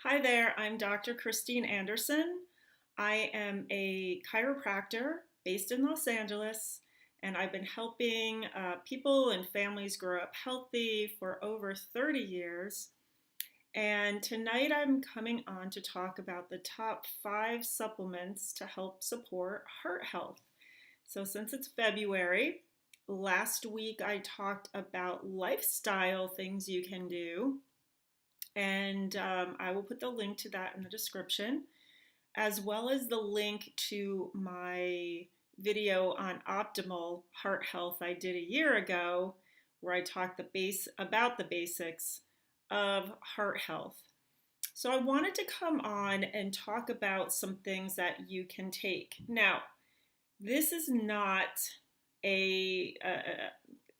Hi there, I'm Dr. Christine Anderson. I am a chiropractor based in Los Angeles, and I've been helping people and families grow up healthy for over 30 years. And tonight I'm coming on to talk about the top 5 supplements to help support heart health. So since it's February, last week I talked about lifestyle things you can do, and I will put the link to that in the description, as well as the link to my video on optimal heart health I did a year ago, where I talked about the basics of heart health. So I wanted to come on and talk about some things that you can take. Now, this is not a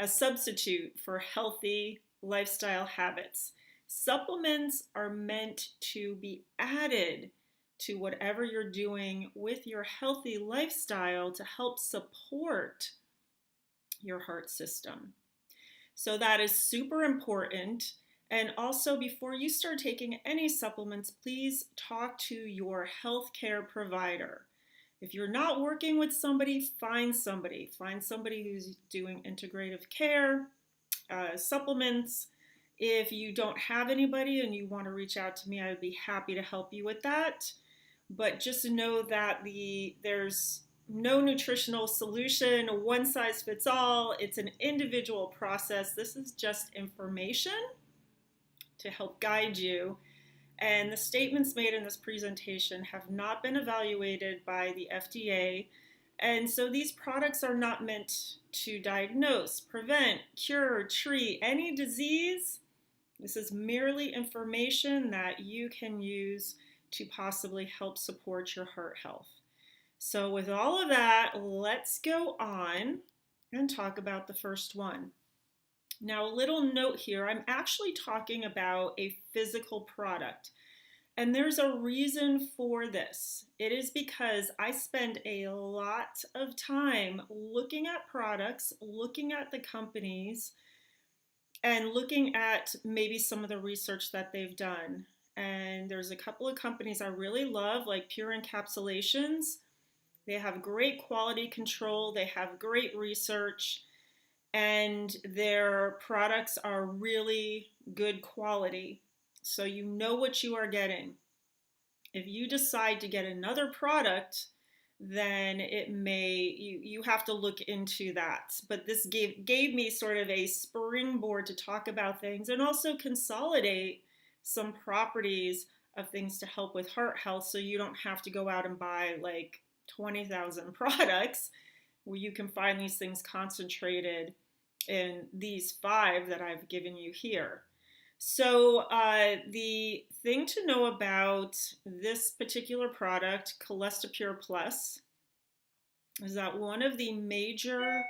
substitute for healthy lifestyle habits. Supplements are meant to be added to whatever you're doing with your healthy lifestyle to help support your heart system. So that is super important. And also, before you start taking any supplements, please talk to your healthcare provider. If you're not working with somebody, find somebody. Find somebody who's doing integrative care, supplements. If you don't have anybody and you want to reach out to me, I would be happy to help you with that. But just know that there's no nutritional solution, one size fits all. It's an individual process. This is just information to help guide you. And the statements made in this presentation have not been evaluated by the FDA. And so these products are not meant to diagnose, prevent, cure, treat any disease. This is merely information that you can use to possibly help support your heart health. So with all of that, let's go on and talk about the first one. Now, a little note here, I'm actually talking about a physical product. And there's a reason for this. It is because I spend a lot of time looking at products, looking at the companies, and looking at maybe some of the research that they've done. And there's a couple of companies I really love, like Pure Encapsulations. They have great quality control, they have great research, and their products are really good quality. So you know what you are getting. If you decide to get another product, then you have to look into that. But this gave me sort of a springboard to talk about things and also consolidate some properties of things to help with heart health, so you don't have to go out and buy like 20,000 products, where you can find these things concentrated in these 5 that I've given you here. So the thing to know about this particular product, Cholestepure Plus, is that one of the major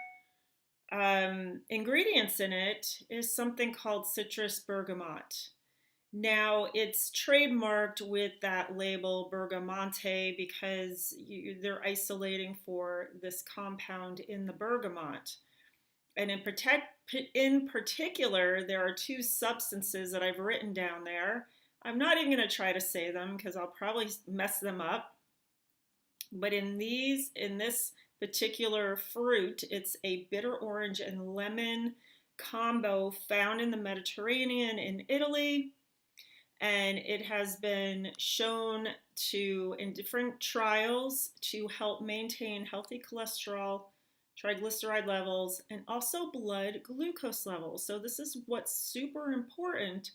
ingredients in it is something called citrus bergamot. Now, it's trademarked with that label Bergamonte because they're isolating for this compound in the bergamot. And in particular, there are 2 substances that I've written down there. I'm not even going to try to say them because I'll probably mess them up. But in this particular fruit, it's a bitter orange and lemon combo found in the Mediterranean in Italy. And it has been shown in different trials to help maintain healthy cholesterol, triglyceride levels, and also blood glucose levels. So this is what's super important.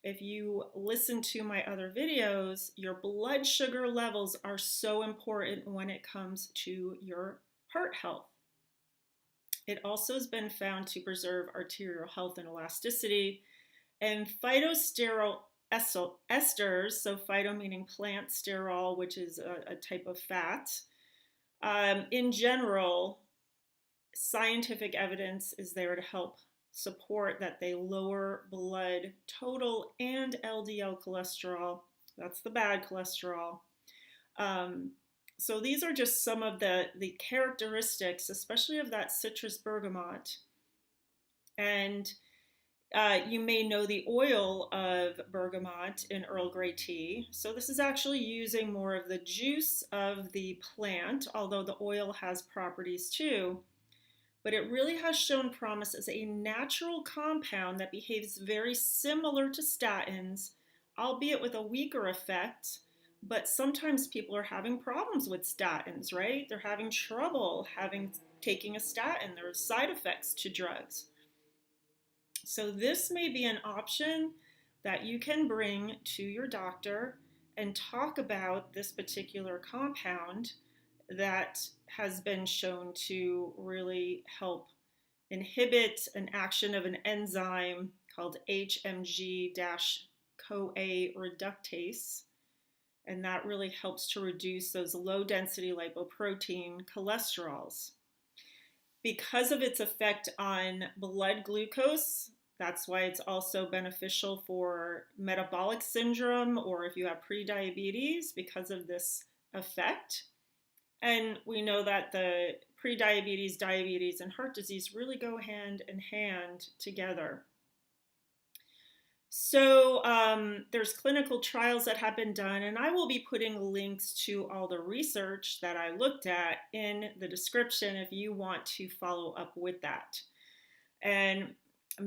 If you listen to my other videos, your blood sugar levels are so important when it comes to your heart health. It also has been found to preserve arterial health and elasticity. And phytosterol esters, so phyto meaning plant, sterol, which is a type of fat. In general, scientific evidence is there to help support that they lower blood total and LDL cholesterol. That's the bad cholesterol. So these are just some of the characteristics, especially of that citrus bergamot. And You may know the oil of bergamot in Earl Grey tea. So this is actually using more of the juice of the plant, although the oil has properties too. But it really has shown promise as a natural compound that behaves very similar to statins, albeit with a weaker effect. But sometimes people are having problems with statins, right? They're having trouble taking a statin. There are side effects to drugs. So this may be an option that you can bring to your doctor and talk about this particular compound that has been shown to really help inhibit an action of an enzyme called HMG-CoA reductase. And that really helps to reduce those low-density lipoprotein cholesterols. Because of its effect on blood glucose, that's why it's also beneficial for metabolic syndrome or if you have prediabetes because of this effect. And we know that the prediabetes, diabetes, and heart disease really go hand in hand together. So there's clinical trials that have been done, and I will be putting links to all the research that I looked at in the description if you want to follow up with that. And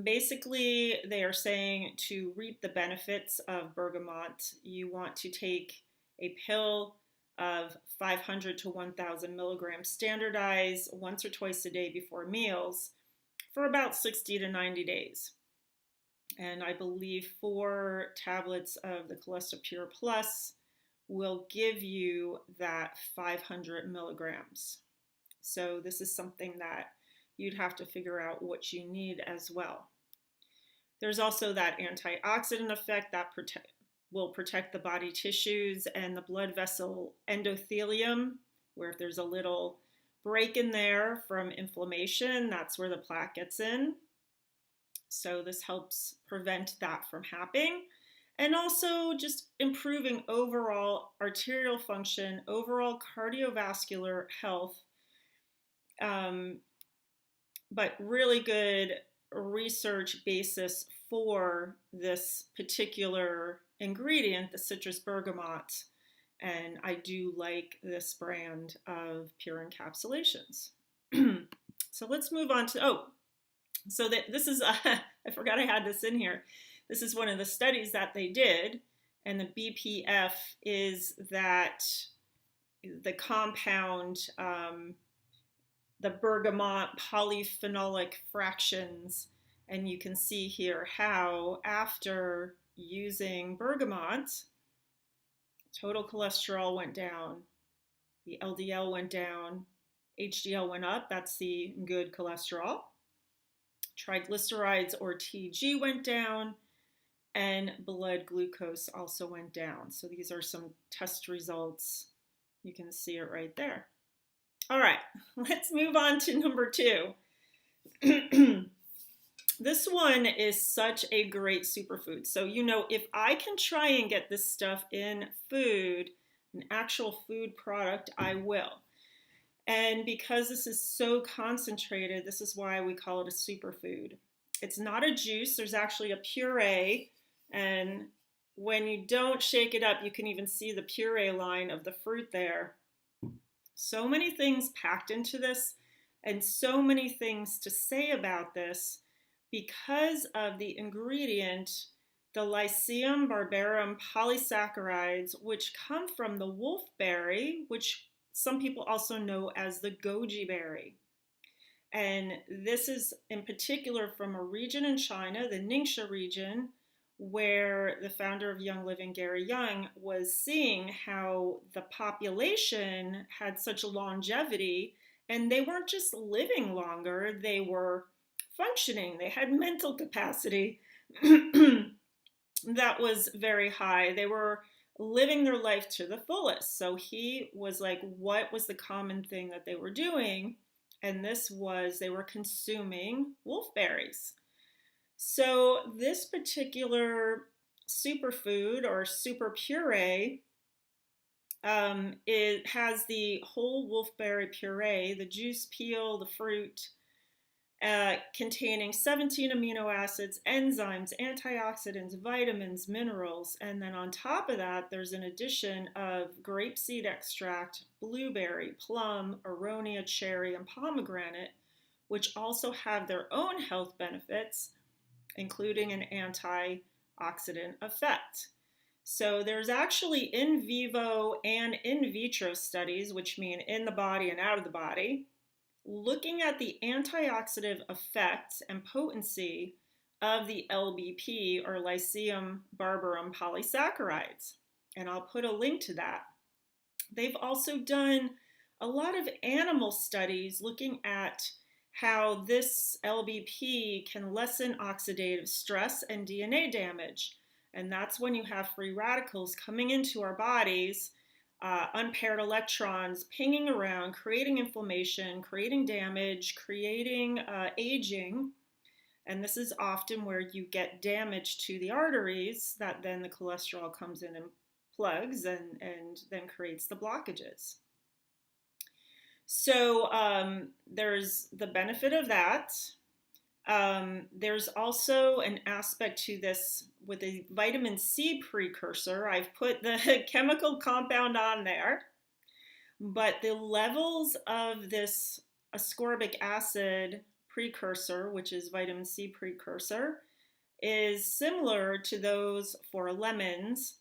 basically, they are saying to reap the benefits of bergamot, you want to take a pill of 500 to 1,000 milligrams standardized once or twice a day before meals for about 60 to 90 days. And I believe 4 tablets of the Cholestepure Plus will give you that 500 milligrams. So this is something that you'd have to figure out what you need as well. There's also that antioxidant effect that will protect the body tissues and the blood vessel endothelium, where if there's a little break in there from inflammation, that's where the plaque gets in. So this helps prevent that from happening. And also just improving overall arterial function, overall cardiovascular health, but really good research basis for this particular ingredient, the citrus bergamot. And I do like this brand of pure encapsulations. So let's move on to, so this is, I forgot I had this in here. This is one of the studies that they did, and the BPF is that the compound, the bergamot polyphenolic fractions, and you can see here how after using bergamot, total cholesterol went down, the LDL went down, HDL went up, that's the good cholesterol. Triglycerides or TG went down, and blood glucose also went down. So these are some test results. You can see it right there. All right, let's move on to number 2. This one is such a great superfood. So, if I can try and get this stuff in food, an actual food product, I will. And because this is so concentrated, this is why we call it a superfood. It's not a juice, there's actually a puree, and when you don't shake it up, you can even see the puree line of the fruit there. So many things packed into this, and so many things to say about this because of the ingredient, the Lycium barbarum polysaccharides, which come from the wolfberry, which some people also know as the goji berry. And this is in particular from a region in China, the Ningxia region, where the founder of Young Living, Gary Young, was seeing how the population had such longevity, and they weren't just living longer, they were functioning. They had mental capacity that was very high. They were living their life to the fullest. So he was like, what was the common thing that they were doing? And this was, they were consuming wolfberries. So this particular superfood or super puree, it has the whole wolfberry puree, the juice, peel, the fruit, containing 17 amino acids, enzymes, antioxidants, vitamins, minerals, and then on top of that, there's an addition of grapeseed extract, blueberry, plum, aronia, cherry, and pomegranate, which also have their own health benefits, including an antioxidant effect. So there's actually in vivo and in vitro studies, which mean in the body and out of the body, looking at the antioxidant effects and potency of the LBP, or Lycium barbarum polysaccharides. And I'll put a link to that. They've also done a lot of animal studies looking at how this LBP can lessen oxidative stress and DNA damage. And that's when you have free radicals coming into our bodies, unpaired electrons pinging around, creating inflammation, creating damage, creating aging. And this is often where you get damage to the arteries that then the cholesterol comes in and plugs and then creates the blockages. So there's the benefit of that. There's also an aspect to this with a vitamin C precursor. I've put the chemical compound on there, but the levels of this ascorbic acid precursor, which is vitamin C precursor, is similar to those for lemons,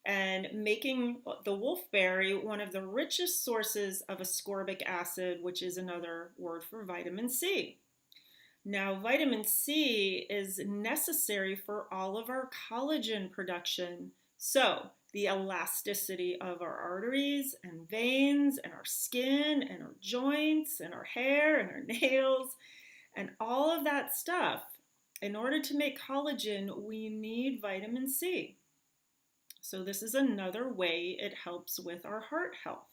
and making the wolfberry one of the richest sources of ascorbic acid, which is another word for vitamin C. Now, vitamin C is necessary for all of our collagen production. So, the elasticity of our arteries and veins and our skin and our joints and our hair and our nails and all of that stuff. In order to make collagen, we need vitamin C. So this is another way it helps with our heart health.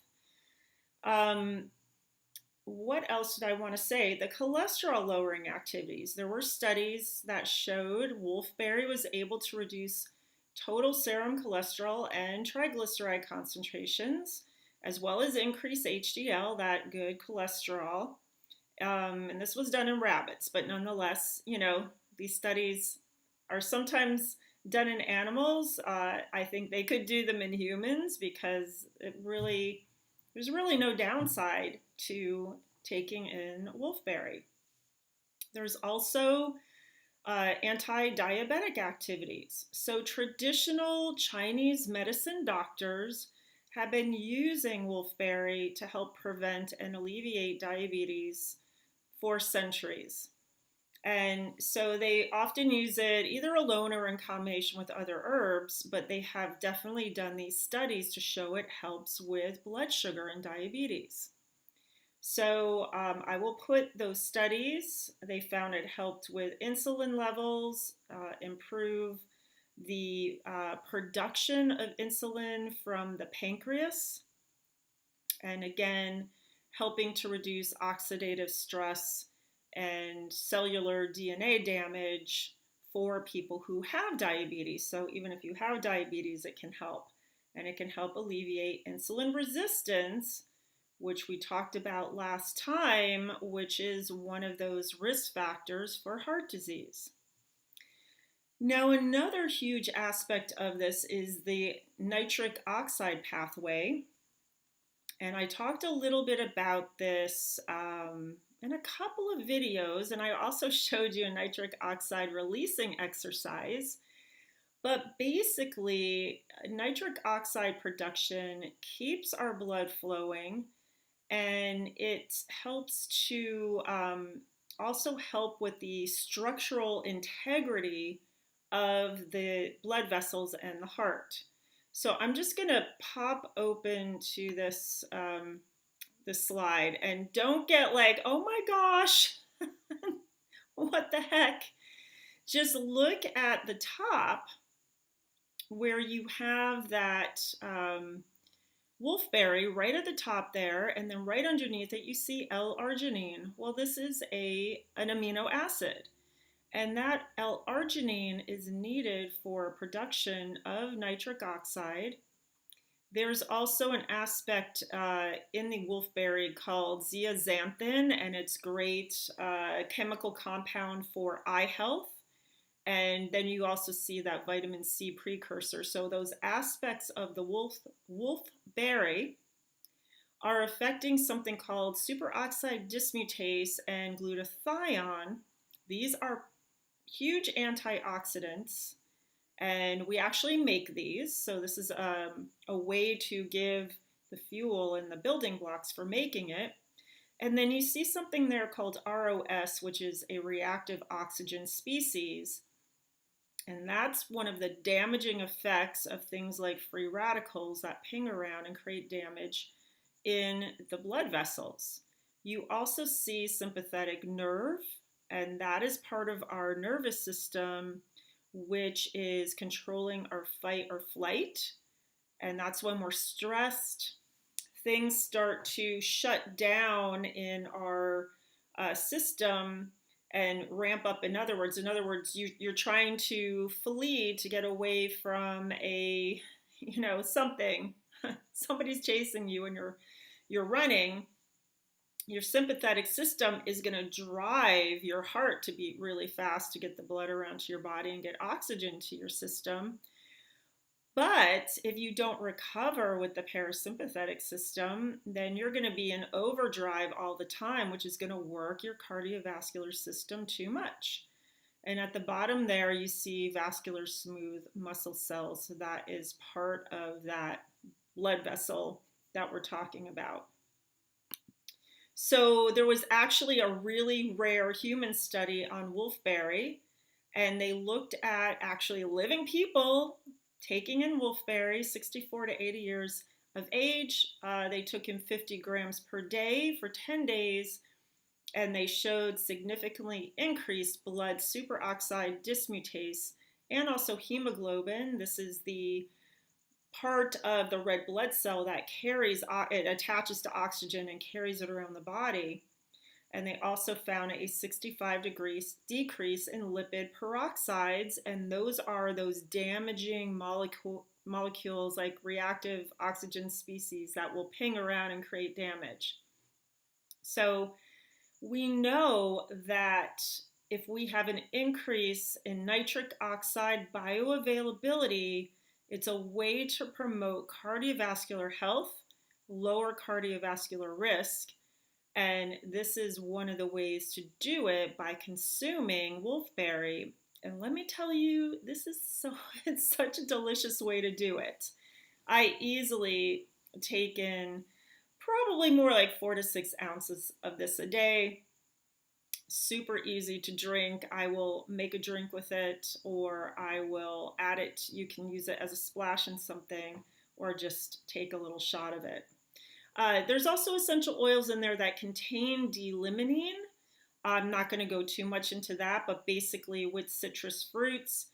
What else did I want to say? The cholesterol lowering activities. There were studies that showed wolfberry was able to reduce total serum cholesterol and triglyceride concentrations, as well as increase HDL, that good cholesterol. And this was done in rabbits, but nonetheless, you know, these studies are sometimes done in animals. I think they could do them in humans because there's really no downside to taking in wolfberry. There's also anti-diabetic activities. So traditional Chinese medicine doctors have been using wolfberry to help prevent and alleviate diabetes for centuries. And so they often use it either alone or in combination with other herbs, but they have definitely done these studies to show it helps with blood sugar and diabetes. So I will put those studies. They found it helped with insulin levels, improve the production of insulin from the pancreas, and again, helping to reduce oxidative stress and cellular DNA damage for people who have diabetes. So even if you have diabetes, it can help. And it can help alleviate insulin resistance, which we talked about last time, which is one of those risk factors for heart disease. Now, another huge aspect of this is the nitric oxide pathway. And I talked a little bit about this in a couple of videos, and I also showed you a nitric oxide releasing exercise. But basically, nitric oxide production keeps our blood flowing, and it helps to also help with the structural integrity of the blood vessels and the heart. So I'm just going to pop open to this this slide, and don't get like, oh my gosh, what the heck? Just look at the top where you have that wolfberry right at the top there, and then right underneath it you see L-arginine. Well, this is an amino acid, and that L-arginine is needed for production of nitric oxide. There's also an aspect in the wolfberry called zeaxanthin, and it's great chemical compound for eye health. And then you also see that vitamin C precursor. So those aspects of the wolfberry are affecting something called superoxide dismutase and glutathione. These are huge antioxidants, and we actually make these. So this is a way to give the fuel and the building blocks for making it. And then you see something there called ROS, which is a reactive oxygen species. And that's one of the damaging effects of things like free radicals that ping around and create damage in the blood vessels. You also see sympathetic nerve, and that is part of our nervous system, which is controlling our fight or flight. And that's when we're stressed, things start to shut down in our system and ramp up. In other words, you're trying to flee to get away from something. Somebody's chasing you and you're running. Your sympathetic system is going to drive your heart to beat really fast to get the blood around to your body and get oxygen to your system. But if you don't recover with the parasympathetic system, then you're going to be in overdrive all the time, which is going to work your cardiovascular system too much. And at the bottom there, you see vascular smooth muscle cells. So that is part of that blood vessel that we're talking about. So there was actually a really rare human study on wolfberry, and they looked at actually living people taking in wolfberry, 64 to 80 years of age. They took in 50 grams per day for 10 days, and they showed significantly increased blood superoxide dismutase and also hemoglobin. This is the part of the red blood cell that it attaches to oxygen and carries it around the body. And they also found a 65-degree decrease in lipid peroxides, and those are those damaging molecules like reactive oxygen species that will ping around and create damage. So we know that if we have an increase in nitric oxide bioavailability, it's a way to promote cardiovascular health, lower cardiovascular risk, and this is one of the ways to do it by consuming wolfberry. And let me tell you, it's such a delicious way to do it. I easily take in probably more like 4 to 6 ounces of this a day. Super easy to drink. I will make a drink with it, or I will add it. You can use it as a splash in something, or just take a little shot of it. There's also essential oils in there that contain D-limonene. I'm not going to go too much into that, but basically with citrus fruits,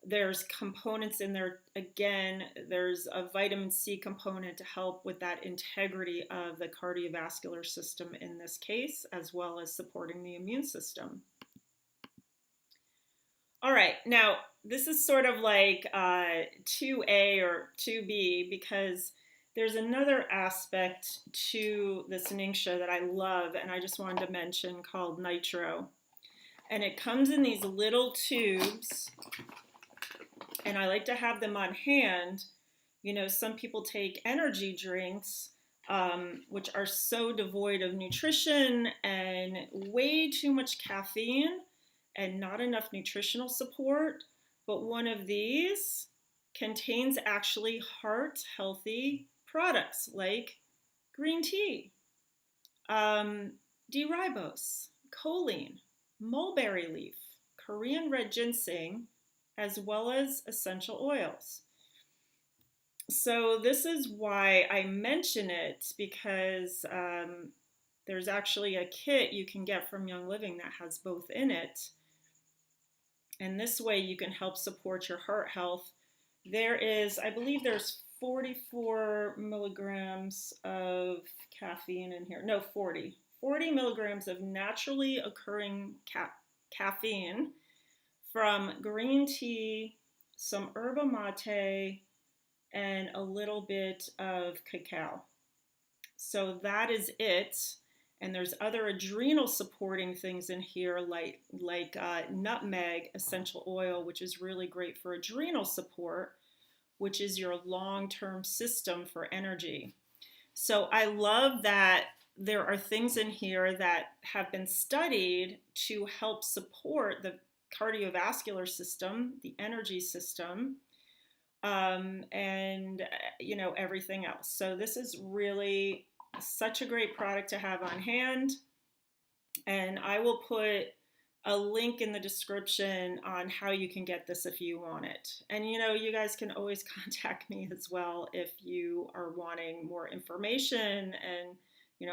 there's components in there. Again, there's a vitamin C component to help with that integrity of the cardiovascular system in this case, as well as supporting the immune system. All right, now this is sort of like 2A or 2B, because there's another aspect to this NingXia that I love, and I just wanted to mention, called Nitro. And it comes in these little tubes, and I like to have them on hand. You know, some people take energy drinks, which are so devoid of nutrition and way too much caffeine and not enough nutritional support. But one of these contains actually heart-healthy products like green tea, D-ribose, choline, mulberry leaf, Korean red ginseng, as well as essential oils. So this is why I mention it, because there's actually a kit you can get from Young Living that has both in it. And this way you can help support your heart health. I believe there's 44 milligrams of caffeine in here. No, 40 milligrams of naturally occurring caffeine from green tea, some yerba mate, and a little bit of cacao. So that is it. And there's other adrenal supporting things in here like nutmeg essential oil, which is really great for adrenal support, which is your long-term system for energy. So I love that there are things in here that have been studied to help support the cardiovascular system, the energy system, and everything else. So this is really such a great product to have on hand, and I will put a link in the description on how you can get this if you want it. And you guys can always contact me as well if you are wanting more information and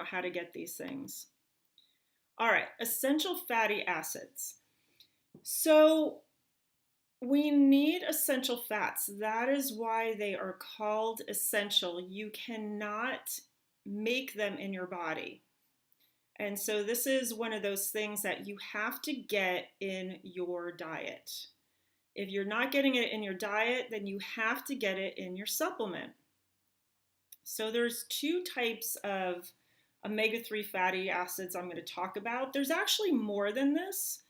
how to get these things. All right, essential fatty acids. So we need essential fats. That is why they are called essential. You cannot make them in your body. And so this is one of those things that you have to get in your diet. If you're not getting it in your diet, then you have to get it in your supplement. So there's two types of omega-3 fatty acids I'm going to talk about. There's actually more than this,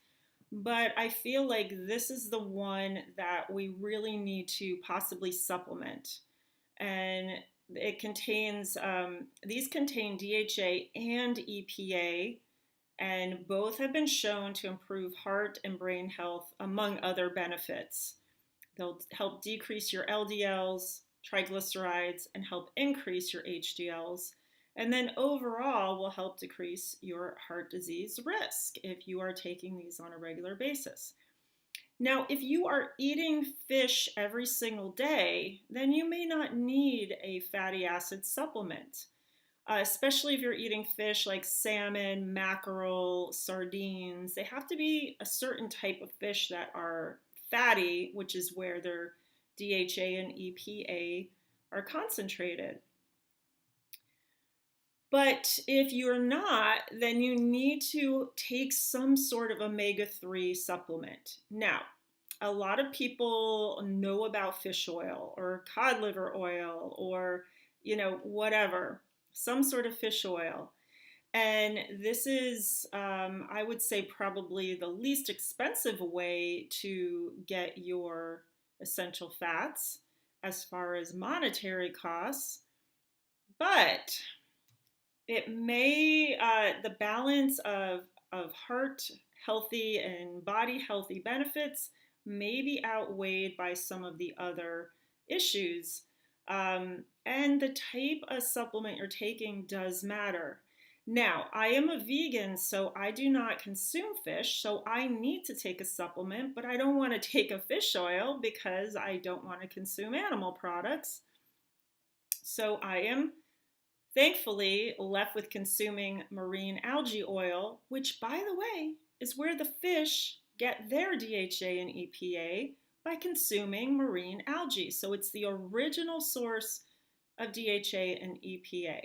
but I feel like this is the one that we really need to possibly supplement. And it contains, these contain DHA and EPA, and both have been shown to improve heart and brain health, among other benefits. They'll help decrease your LDLs, triglycerides, and help increase your HDLs. And then overall will help decrease your heart disease risk if you are taking these on a regular basis. Now, if you are eating fish every single day, then you may not need a fatty acid supplement, especially if you're eating fish like salmon, mackerel, sardines. They have to be a certain type of fish that are fatty, which is where their DHA and EPA are concentrated. But if you're not, then you need to take some sort of omega-3 supplement. Now, a lot of people know about fish oil or cod liver oil or, whatever, some sort of fish oil. And this is, I would say, probably the least expensive way to get your essential fats as far as monetary costs. But it may, the balance of heart healthy and body healthy benefits may be outweighed by some of the other issues. And the type of supplement you're taking does matter. Now, I am a vegan, so I do not consume fish, so I need to take a supplement, but I don't want to take a fish oil because I don't want to consume animal products. So I am thankfully left with consuming marine algae oil, which, by the way, is where the fish get their DHA and EPA, by consuming marine algae. So it's the original source of DHA and EPA.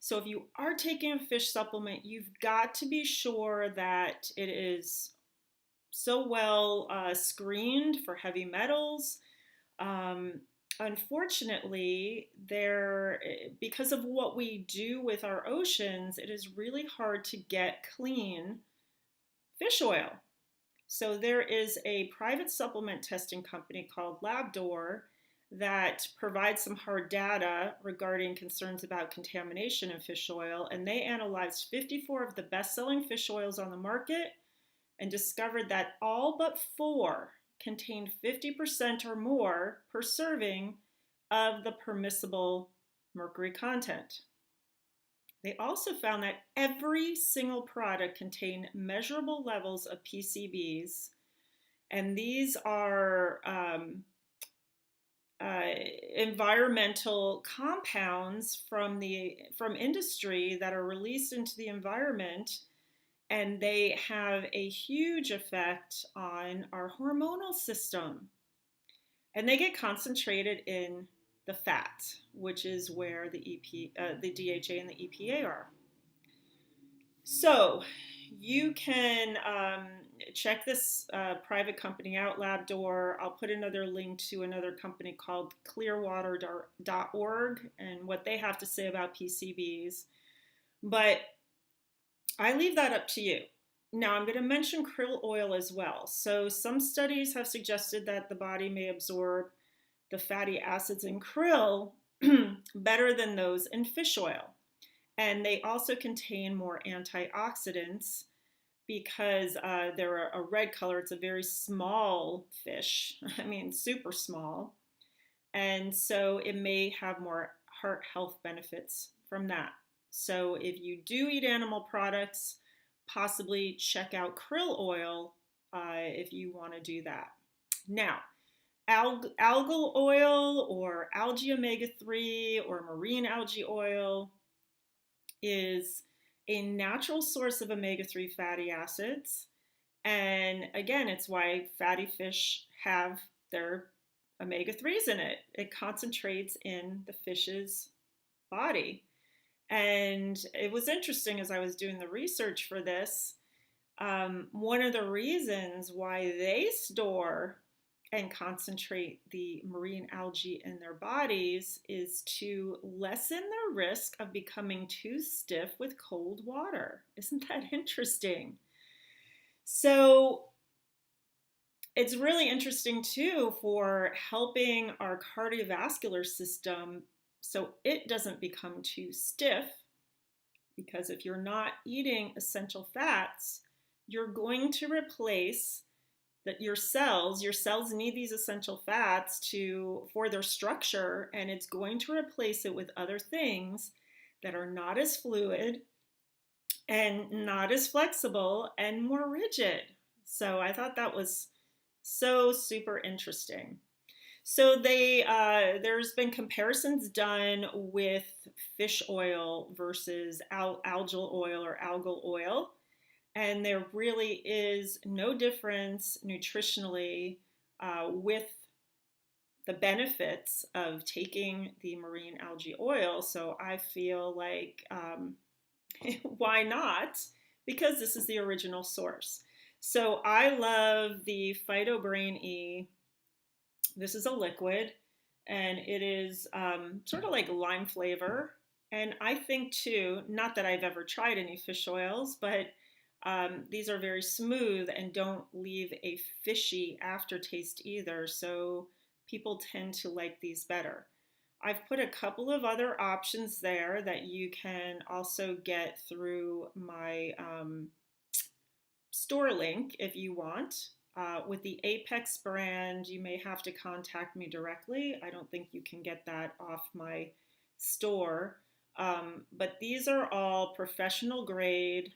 So if you are taking a fish supplement, you've got to be sure that it is so well screened for heavy metals. Unfortunately, because of what we do with our oceans, it is really hard to get clean fish oil. So there is a private supplement testing company called Labdoor that provides some hard data regarding concerns about contamination in fish oil, and they analyzed 54 of the best-selling fish oils on the market and discovered that all but 4 contained 50% or more per serving of the permissible mercury content. They also found that every single product contained measurable levels of PCBs, and these are environmental compounds from industry that are released into the environment, and they have a huge effect on our hormonal system. And they get concentrated in the fat, which is where the DHA and the EPA are. So you can check this private company out, LabDoor. I'll put another link to another company called clearwater.org and what they have to say about PCBs. But I leave that up to you. Now, I'm going to mention krill oil as well. So some studies have suggested that the body may absorb the fatty acids in krill better than those in fish oil. And they also contain more antioxidants because they're a red color. It's a very small fish. I mean, super small. And so it may have more heart health benefits from that. So if you do eat animal products, possibly check out krill oil if you want to do that. Now, algal oil or algae omega-3 or marine algae oil is a natural source of omega-3 fatty acids. And again, it's why fatty fish have their omega-3s in it. It concentrates in the fish's body. And it was interesting as I was doing the research for this, one of the reasons why they store and concentrate the marine algae in their bodies is to lessen their risk of becoming too stiff with cold water. Isn't that interesting? So it's really interesting too for helping our cardiovascular system so it doesn't become too stiff, because if you're not eating essential fats, you're going to replace that your cells need these essential fats for their structure, and it's going to replace it with other things that are not as fluid and not as flexible and more rigid. So I thought that was so super interesting. So there's been comparisons done with fish oil versus algal oil or algal oil. And there really is no difference nutritionally with the benefits of taking the marine algae oil. So I feel like, why not? Because this is the original source. So I love the Phytobrain E. This is a liquid, and it is sort of like lime flavor. And I think too, not that I've ever tried any fish oils, but these are very smooth and don't leave a fishy aftertaste either, so people tend to like these better. I've put a couple of other options there that you can also get through my store link if you want. With the Apex brand, you may have to contact me directly. I don't think you can get that off my store. But these are all professional grade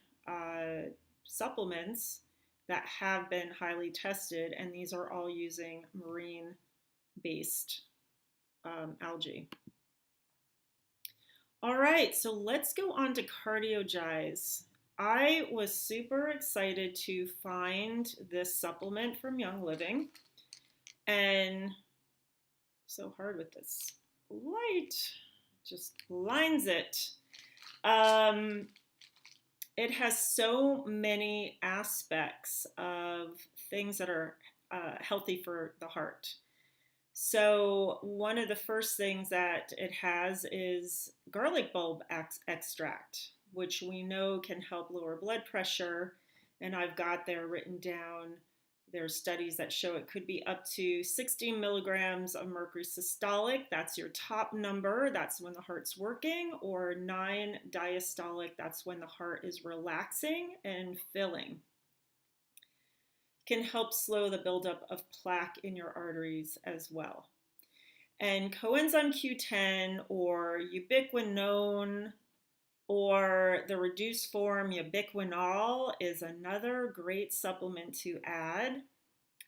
supplements that have been highly tested, and these are all using marine-based algae. All right, so let's go on to Cardiogize. I was super excited to find this supplement from Young Living, and so hard with this light, just lines it. It has so many aspects of things that are healthy for the heart. So one of the first things that it has is garlic bulb extract, which we know can help lower blood pressure. And I've got there written down, there's studies that show it could be up to 16 milligrams of mercury systolic. That's your top number. That's when the heart's working. Or 9 diastolic. That's when the heart is relaxing and filling. Can help slow the buildup of plaque in your arteries as well. And coenzyme Q10 or ubiquinone or the reduced form ubiquinol is another great supplement to add.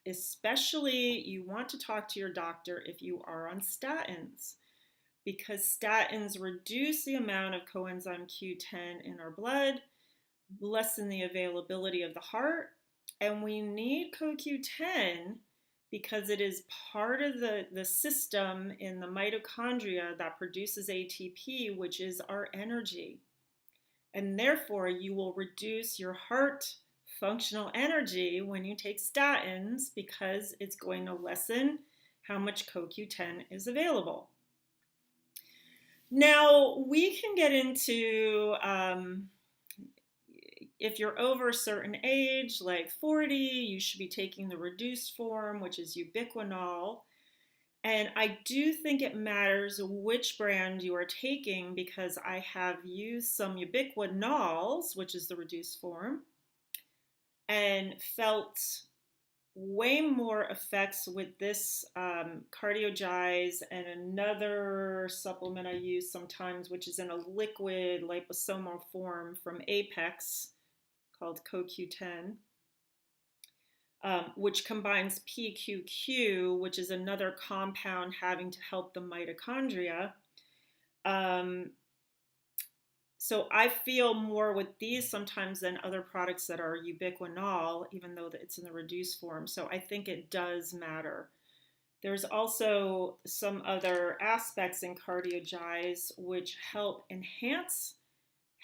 Especially you want to talk to your doctor if you are on statins, because statins reduce the amount of coenzyme Q10 in our blood, lessen the availability of the heart, and we need CoQ10 because it is part of the system in the mitochondria that produces ATP, which is our energy. And therefore, you will reduce your heart functional energy when you take statins because it's going to lessen how much CoQ10 is available. Now, we can get into, if you're over a certain age, like 40, you should be taking the reduced form, which is ubiquinol. And I do think it matters which brand you are taking because I have used some ubiquinols, which is the reduced form, and felt way more effects with this Cardiogize and another supplement I use sometimes, which is in a liquid liposomal form from Apex called CoQ10. Which combines PQQ, which is another compound having to help the mitochondria. So I feel more with these sometimes than other products that are ubiquinol, even though it's in the reduced form. So I think it does matter. There's also some other aspects in Cardiogize which help enhance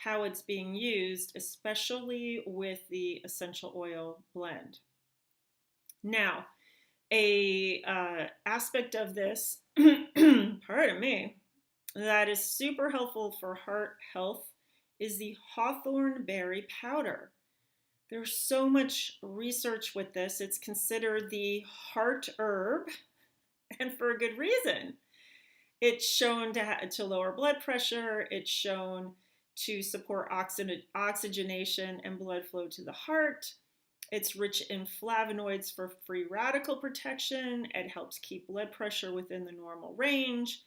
how it's being used, especially with the essential oil blend. Now, a aspect of this, pardon me, that is super helpful for heart health is the hawthorn berry powder. There's so much research with this. It's considered the heart herb, and for a good reason. It's shown to lower blood pressure. It's shown to support oxygenation and blood flow to the heart. It's rich in flavonoids for free radical protection. It helps keep blood pressure within the normal range.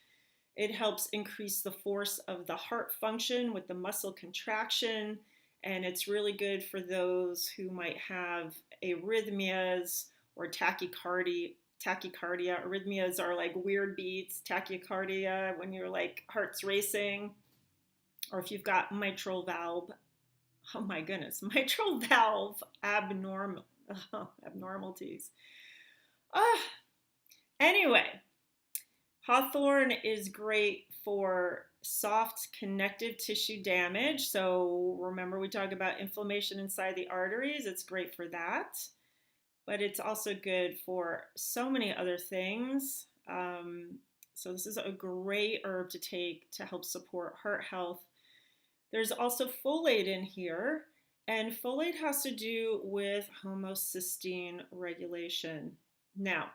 It helps increase the force of the heart function with the muscle contraction. And it's really good for those who might have arrhythmias or tachycardia. Arrhythmias are like weird beats. Tachycardia, when your like heart's racing. Or if you've got mitral valve, oh my goodness, mitral valve abnormalities. Anyway, hawthorn is great for soft connective tissue damage. So remember we talk about inflammation inside the arteries. It's great for that. But it's also good for so many other things. So this is a great herb to take to help support heart health. There's also folate in here, and folate has to do with homocysteine regulation. Now,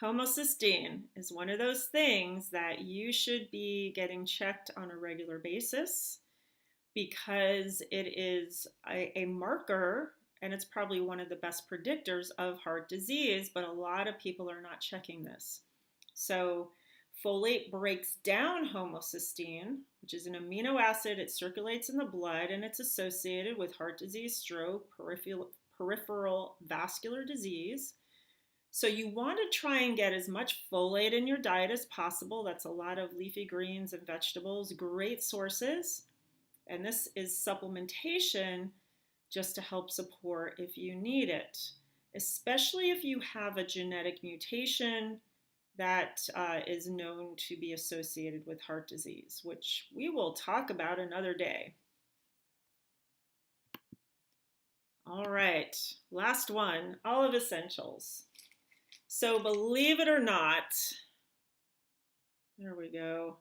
homocysteine is one of those things that you should be getting checked on a regular basis because it is a marker, and it's probably one of the best predictors of heart disease, but a lot of people are not checking this. So folate breaks down homocysteine, which is an amino acid. It circulates in the blood, and it's associated with heart disease, stroke, peripheral vascular disease. So you want to try and get as much folate in your diet as possible. That's a lot of leafy greens and vegetables, great sources. And this is supplementation just to help support if you need it, especially if you have a genetic mutation that is known to be associated with heart disease, which we will talk about another day. All right, last one, olive essentials. So believe it or not, there we go.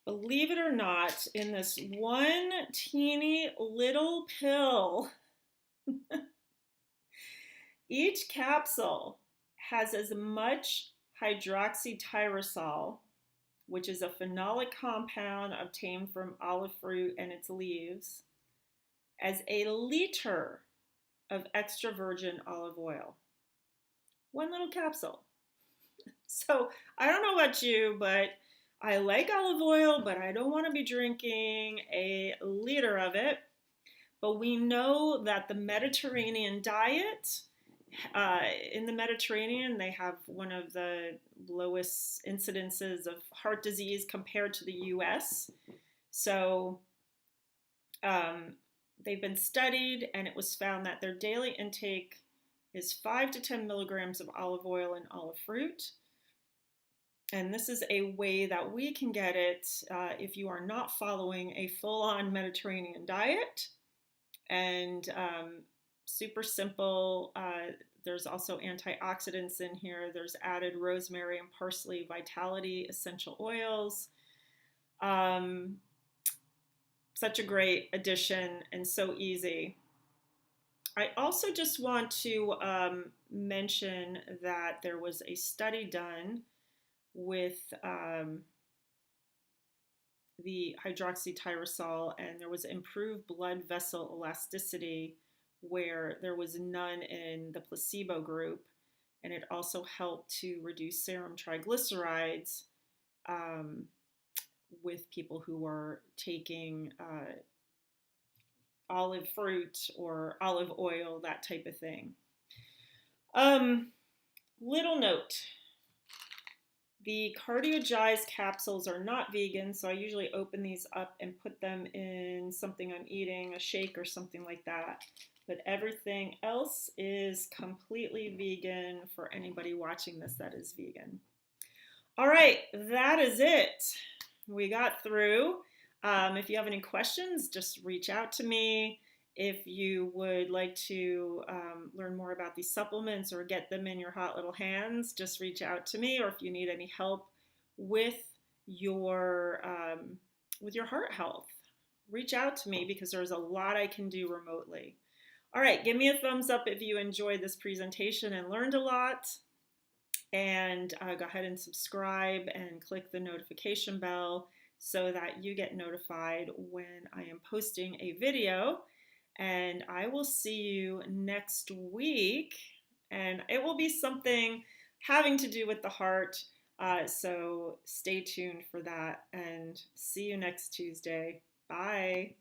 Believe it or not, in this one teeny little pill, each capsule has as much hydroxytyrosol, which is a phenolic compound obtained from olive fruit and its leaves, as a liter of extra virgin olive oil. One little capsule. So I don't know about you, but I like olive oil, but I don't want to be drinking a liter of it. But we know that the Mediterranean diet, in the Mediterranean, they have one of the lowest incidences of heart disease compared to the US. So they've been studied, and it was found that their daily intake is 5 to 10 milligrams of olive oil and olive fruit. And this is a way that we can get it if you are not following a full-on Mediterranean diet. And super simple. There's also antioxidants in here. There's added rosemary and parsley vitality essential oils. Such a great addition and so easy. I also just want to mention that there was a study done with the hydroxytyrosol, and there was improved blood vessel elasticity where there was none in the placebo group, and it also helped to reduce serum triglycerides with people who were taking olive fruit or olive oil, that type of thing. Little note. The Cardiogize capsules are not vegan, so I usually open these up and put them in something I'm eating, a shake or something like that. But everything else is completely vegan for anybody watching this that is vegan. All right, that is it. We got through. If you have any questions, just reach out to me. If you would like to learn more about these supplements or get them in your hot little hands, just reach out to me. Or if you need any help with your heart health, reach out to me because there's a lot I can do remotely. All right, give me a thumbs up if you enjoyed this presentation and learned a lot. And go ahead and subscribe and click the notification bell so that you get notified when I am posting a video. And I will see you next week. And it will be something having to do with the heart. So stay tuned for that and see you next Tuesday. Bye.